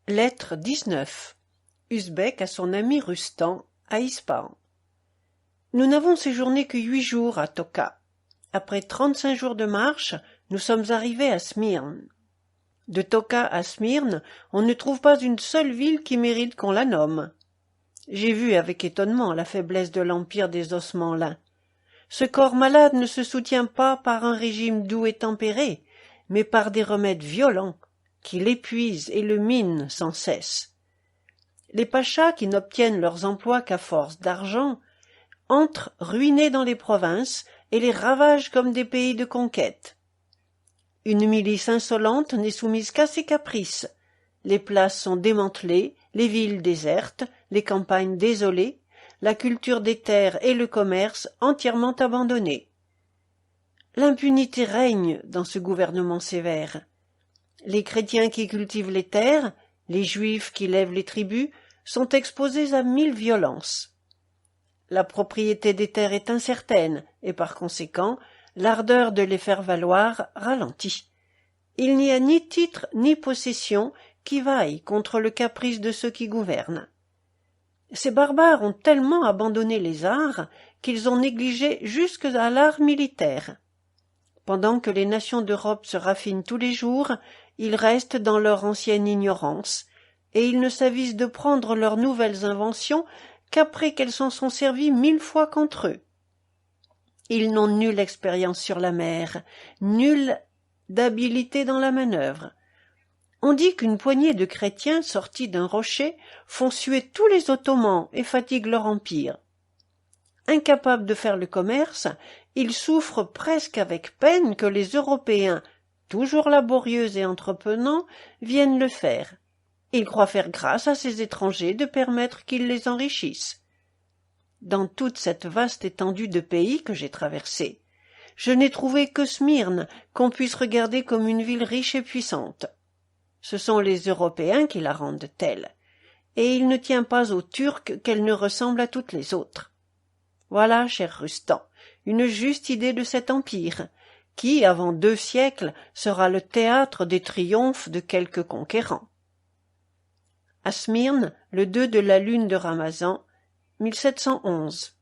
Lettre 19. Usbek à son ami Rustan, à Ispahan. Nous n'avons séjourné que 8 jours à Toka. Après 35 jours de marche, nous sommes arrivés à Smyrne. De Toka à Smyrne, on ne trouve pas une seule ville qui mérite qu'on la nomme. J'ai vu avec étonnement la faiblesse de l'empire des Osmanlins. Ce corps malade ne se soutient pas par un régime doux et tempéré, mais par des remèdes violents qui l'épuisent et le minent sans cesse. Les pachas, qui n'obtiennent leurs emplois qu'à force d'argent, entrent ruinés dans les provinces et les ravagent comme des pays de conquête. Une milice insolente n'est soumise qu'à ses caprices. Les places sont démantelées, les villes désertes, les campagnes désolées, la culture des terres et le commerce entièrement abandonnés. L'impunité règne dans ce gouvernement sévère. Les chrétiens qui cultivent les terres, les juifs qui lèvent les tribus, sont exposés à 1000 violences. La propriété des terres est incertaine, et par conséquent, l'ardeur de les faire valoir ralentit. Il n'y a ni titre ni possession qui vaille contre le caprice de ceux qui gouvernent. Ces barbares ont tellement abandonné les arts qu'ils ont négligé jusque à l'art militaire. Pendant que les nations d'Europe se raffinent tous les jours, ils restent dans leur ancienne ignorance, et ils ne s'avisent de prendre leurs nouvelles inventions qu'après qu'elles s'en sont servies 1000 fois contre eux. Ils n'ont nulle expérience sur la mer, nulle d'habileté dans la manœuvre. On dit qu'une poignée de chrétiens sortis d'un rocher font suer tous les Ottomans et fatiguent leur empire. Incapables de faire le commerce, ils souffrent presque avec peine que les Européens, toujours laborieux et entreprenants, viennent le faire. Ils croient faire grâce à ces étrangers de permettre qu'ils les enrichissent. Dans toute cette vaste étendue de pays que j'ai traversée, je n'ai trouvé que Smyrne qu'on puisse regarder comme une ville riche et puissante. Ce sont les Européens qui la rendent telle, et il ne tient pas aux Turcs qu'elle ne ressemble à toutes les autres. Voilà, cher Rustan, une juste idée de cet empire, qui, avant 2 siècles, sera le théâtre des triomphes de quelques conquérants. À Smyrne, le 2 de la lune de Ramazan, 1711.